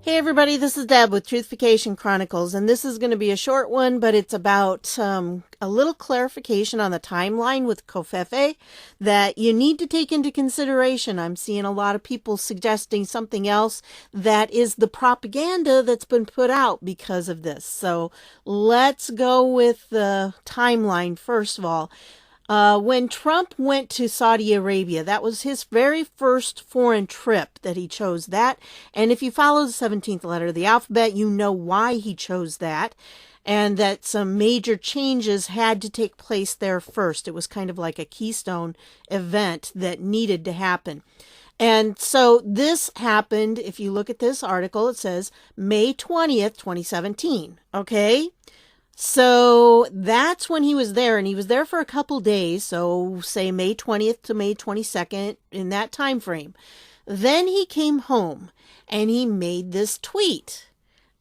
Hey everybody, this is Deb with Truthification Chronicles, and this is going to be a short one, but it's about a little clarification on the timeline with COVFEFE that you need to take into consideration. I'm seeing a lot of people suggesting something else that is the propaganda that's been put out because of this. So let's go with the timeline first of all. When Trump went to Saudi Arabia, that was his very first foreign trip that he chose that. And if you follow the 17th letter of the alphabet, you know why he chose that, and that some major changes had to take place there first. It was kind of like a keystone event that needed to happen. And so this happened, if you look at this article, it says May 20th, 2017. Okay? So that's when he was there, and he was there for a couple days, so say May 20th to May 22nd, in that time frame. Then he came home, and he made this tweet,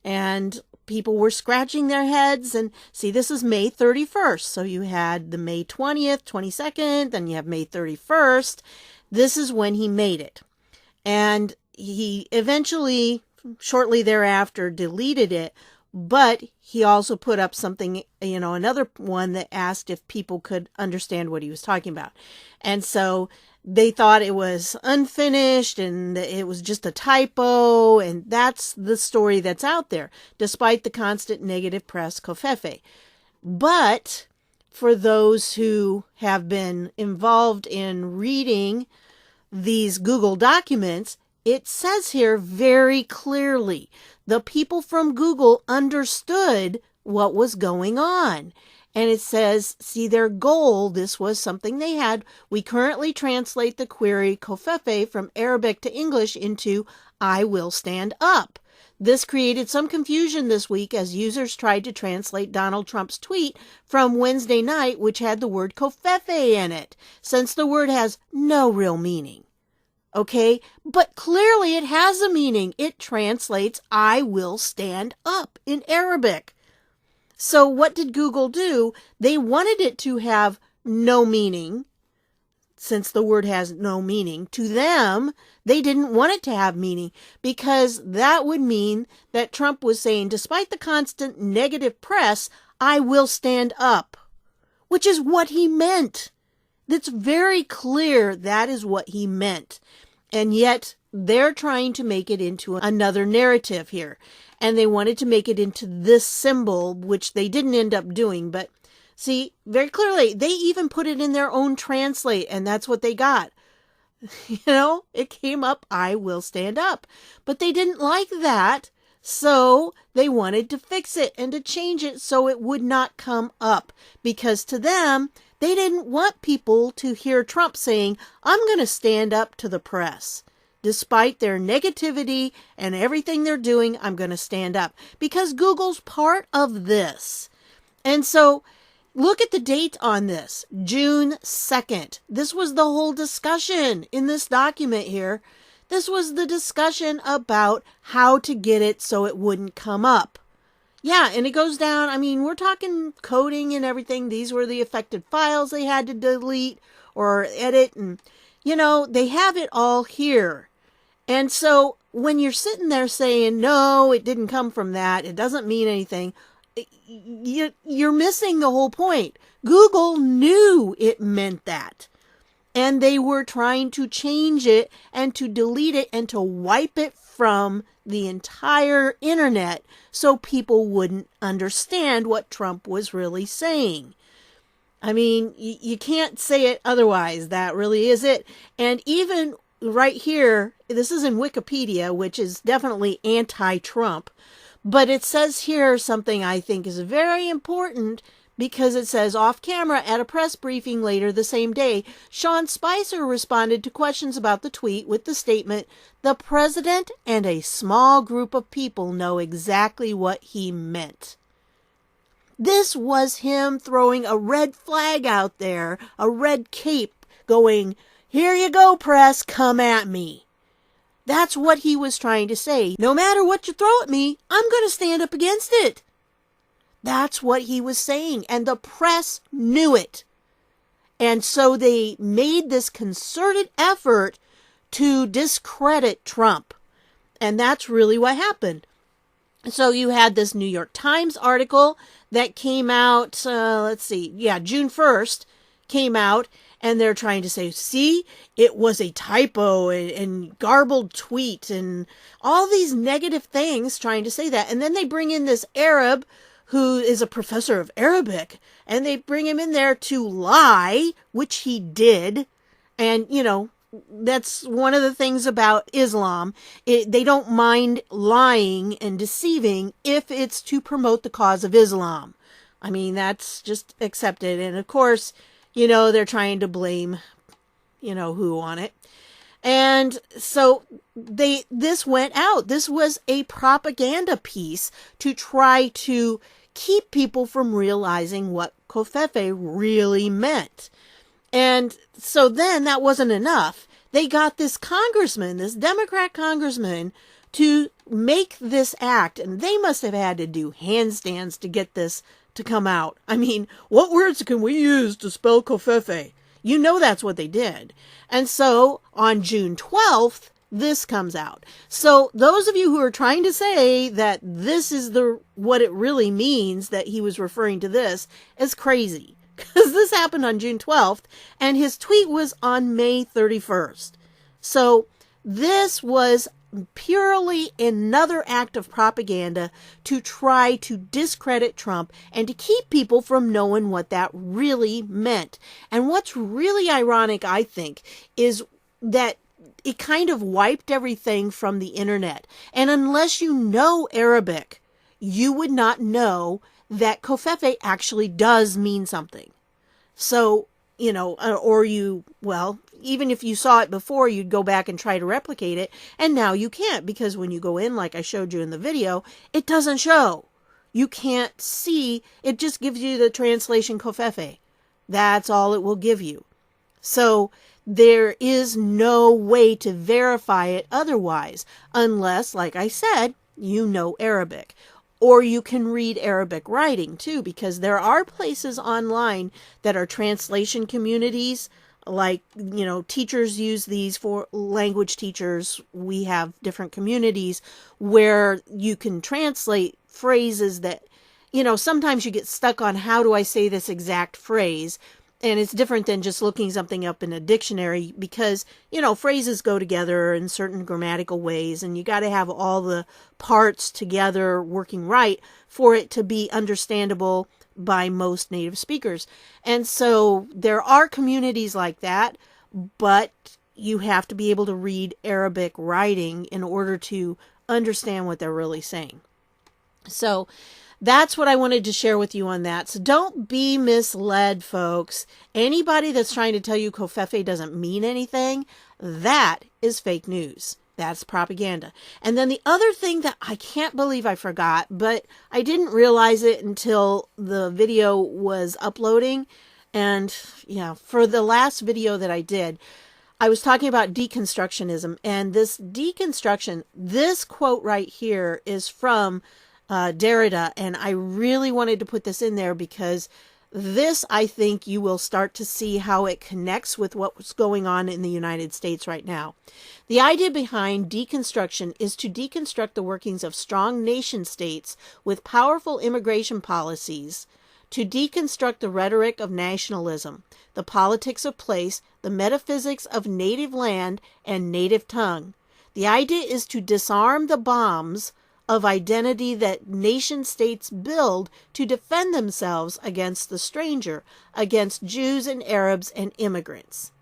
and people were scratching their heads, and see, this is May 31st, so you had the May 20th, 22nd, then you have May 31st. This is when he made it, and he eventually, shortly thereafter, deleted it. But he also put up something, another one that asked if people could understand what he was talking about. And so they thought it was unfinished and it was just a typo. And that's the story that's out there, despite the constant negative press, COVFEFE. But for those who have been involved in reading these Google documents, it says here very clearly, the people from Google understood what was going on. And it says, see their goal, this was something they had. We currently translate the query COVFEFE from Arabic to English into I will stand up. This created some confusion this week as users tried to translate Donald Trump's tweet from Wednesday night, which had the word COVFEFE in it, since the word has no real meaning. Okay, but clearly it has a meaning. It translates, I will stand up in Arabic. So what did Google do? They wanted it to have no meaning, since the word has no meaning. To them, they didn't want it to have meaning, because that would mean that Trump was saying, despite the constant negative press, I will stand up, which is what he meant. It's very clear that is what he meant. And yet they're trying to make it into another narrative here. And they wanted to make it into this symbol, which they didn't end up doing. But see, very clearly, they even put it in their own translate, and that's what they got. It came up, I will stand up. But they didn't like that. So they wanted to fix it and to change it so it would not come up. Because to them, they didn't want people to hear Trump saying, I'm going to stand up to the press. Despite their negativity and everything they're doing, I'm going to stand up. Because Google's part of this. And so look at the date on this, June 2nd. This was the whole discussion in this document here. This was the discussion about how to get it so it wouldn't come up. Yeah, and it goes down. I mean, we're talking coding and everything. These were the affected files they had to delete or edit. And, they have it all here. And so when you're sitting there saying, no, it didn't come from that, it doesn't mean anything, you're missing the whole point. Google knew it meant that. And they were trying to change it and to delete it and to wipe it from the entire internet so people wouldn't understand what Trump was really saying. I mean, you can't say it otherwise. That really is it. And even right here, this is in Wikipedia, which is definitely anti-Trump, but it says here something I think is very important, because it says, off camera at a press briefing later the same day, Sean Spicer responded to questions about the tweet with the statement, the president and a small group of people know exactly what he meant. This was him throwing a red flag out there, a red cape, going, here you go, press, come at me. That's what he was trying to say. No matter what you throw at me, I'm going to stand up against it. That's what he was saying, and the press knew it. And so they made this concerted effort to discredit Trump. And that's really what happened. So you had this New York Times article that came out, June 1st came out, and they're trying to say, see, it was a typo and garbled tweet and all these negative things trying to say that. And then they bring in this Arab who is a professor of Arabic, and they bring him in there to lie, which he did. And, that's one of the things about Islam. They don't mind lying and deceiving if it's to promote the cause of Islam. I mean, that's just accepted. And of course, they're trying to blame, who on it. And so this went out. This was a propaganda piece to try to keep people from realizing what COVFEFE really meant. And so then that wasn't enough. They got this congressman, this Democrat congressman, to make this act. And they must have had to do handstands to get this to come out. I mean, what words can we use to spell COVFEFE? That's what they did. And so on June 12th, this comes out. So those of you who are trying to say that this is what it really means, that he was referring to this, is crazy. Because this happened on June 12th, and his tweet was on May 31st. So this was purely another act of propaganda to try to discredit Trump and to keep people from knowing what that really meant. And what's really ironic, I think, is that it kind of wiped everything from the internet. And unless you know Arabic, you would not know that COVFEFE actually does mean something. So, even if you saw it before, you'd go back and try to replicate it. And now you can't, because when you go in, like I showed you in the video, it doesn't show. You can't see. It just gives you the translation COVFEFE. That's all it will give you. So there is no way to verify it otherwise, unless, like I said, you know Arabic. Or you can read Arabic writing too, because there are places online that are translation communities. Like, teachers use these for language teachers. We have different communities where you can translate phrases that, sometimes you get stuck on how do I say this exact phrase. And it's different than just looking something up in a dictionary because, phrases go together in certain grammatical ways, and you got to have all the parts together working right for it to be understandable by most native speakers. And so there are communities like that, but you have to be able to read Arabic writing in order to understand what they're really saying. So that's what I wanted to share with you on that. So don't be misled, folks. Anybody that's trying to tell you COVFEFE doesn't mean anything, that is fake news. That's propaganda. And then the other thing that I can't believe I forgot, but I didn't realize it until the video was uploading. And for the last video that I did, I was talking about deconstructionism. And this deconstruction, this quote right here is from Derrida, and I really wanted to put this in there because this, I think, you will start to see how it connects with what's going on in the United States right now. The idea behind deconstruction is to deconstruct the workings of strong nation states with powerful immigration policies, to deconstruct the rhetoric of nationalism, the politics of place, the metaphysics of native land and native tongue. The idea is to disarm the bombs of identity that nation states build to defend themselves against the stranger, against Jews and Arabs and immigrants.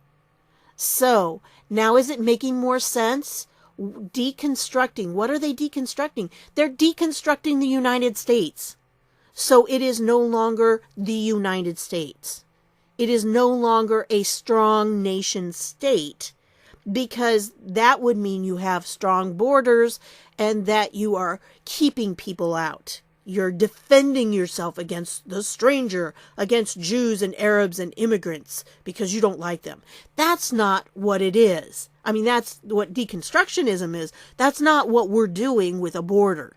So, now is it making more sense? Deconstructing. What are they deconstructing? They're deconstructing the United States. So it is no longer the United States. It is no longer a strong nation state, because that would mean you have strong borders and that you are keeping people out. You're defending yourself against the stranger, against Jews and Arabs and immigrants because you don't like them. That's not what it is. I mean, that's what deconstructionism is. That's not what we're doing with a border.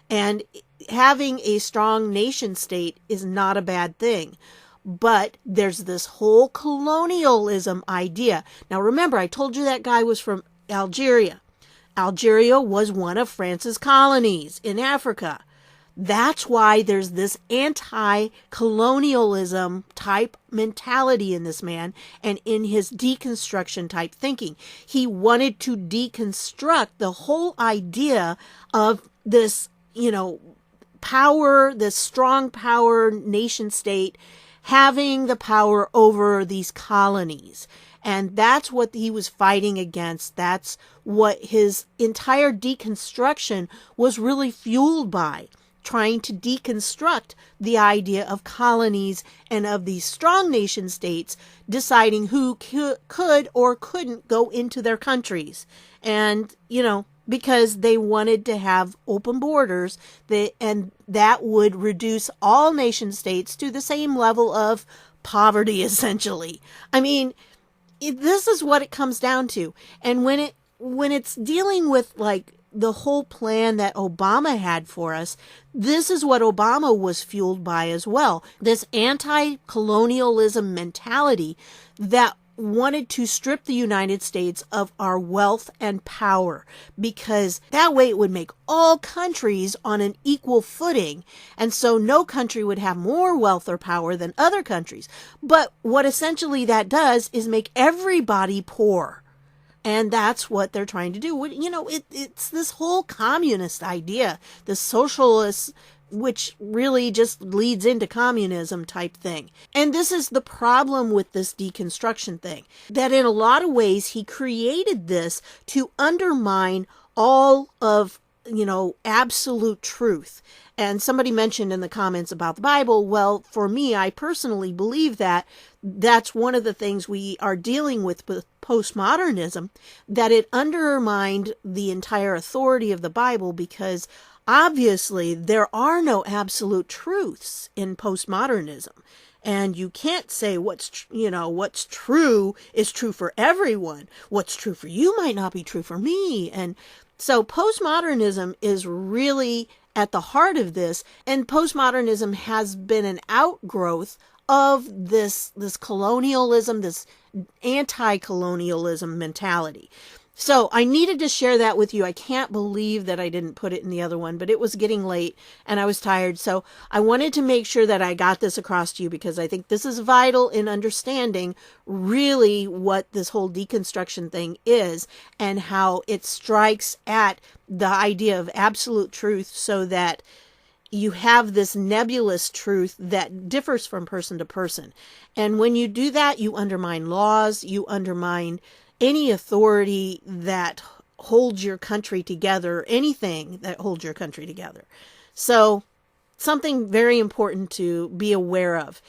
And having a strong nation state is not a bad thing. But there's this whole colonialism idea. Now, remember, I told you that guy was from Algeria. Algeria was one of France's colonies in Africa. That's why there's this anti-colonialism type mentality in this man and in his deconstruction type thinking. He wanted to deconstruct the whole idea of this, power, this strong power nation state having the power over these colonies. And that's what he was fighting against. That's what his entire deconstruction was really fueled by, trying to deconstruct the idea of colonies and of these strong nation states deciding who could or couldn't go into their countries. And, because they wanted to have open borders, and that would reduce all nation states to the same level of poverty, essentially. I mean, this is what it comes down to. And when it's dealing with like the whole plan that Obama had for us, this is what Obama was fueled by as well. This anti-colonialism mentality that wanted to strip the United States of our wealth and power, because that way it would make all countries on an equal footing. And so no country would have more wealth or power than other countries. But what essentially that does is make everybody poor. And that's what they're trying to do. It's this whole communist idea, the socialist, which really just leads into communism type thing. And this is the problem with this deconstruction thing, that in a lot of ways he created this to undermine all of, absolute truth. And somebody mentioned in the comments about the Bible. Well, for me, I personally believe that that's one of the things we are dealing with postmodernism, that it undermined the entire authority of the Bible, because obviously there are no absolute truths in postmodernism. And you can't say what's true is true for everyone. What's true for you might not be true for me. And so postmodernism is really at the heart of this, and postmodernism has been an outgrowth of this colonialism, this anti-colonialism mentality. So I needed to share that with you. I can't believe that I didn't put it in the other one, but it was getting late and I was tired. So I wanted to make sure that I got this across to you, because I think this is vital in understanding really what this whole deconstruction thing is and how it strikes at the idea of absolute truth, so that you have this nebulous truth that differs from person to person. And when you do that, you undermine laws, you undermine any authority that holds your country together, anything that holds your country together. So something very important to be aware of.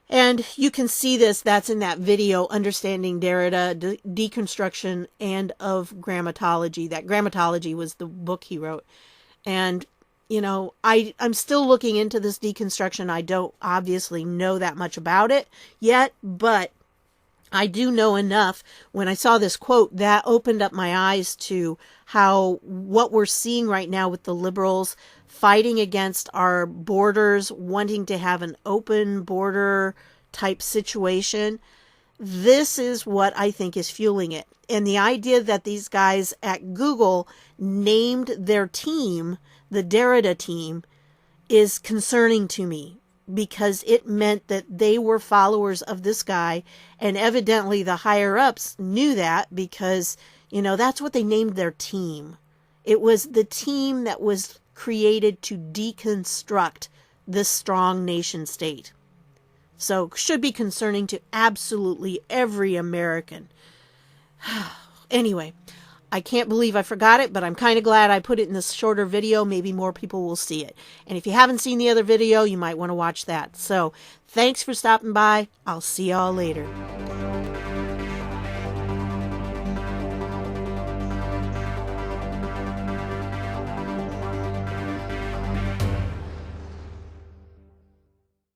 And you can see this, that's in that video, Understanding Derrida, Deconstruction and of Grammatology. That Grammatology was the book he wrote. And I'm still looking into this deconstruction. I don't obviously know that much about it yet, but I do know enough. When I saw this quote, that opened up my eyes to how what we're seeing right now with the liberals fighting against our borders, wanting to have an open border type situation. This is what I think is fueling it. And the idea that these guys at Google named their team the Derrida team is concerning to me, because it meant that they were followers of this guy, and evidently the higher ups knew that, because that's what they named their team. It was the team that was created to deconstruct this strong nation state. So should be concerning to absolutely every American. Anyway, I can't believe I forgot it, but I'm kind of glad I put it in this shorter video. Maybe more people will see it. And if you haven't seen the other video, you might want to watch that. So thanks for stopping by. I'll see y'all later.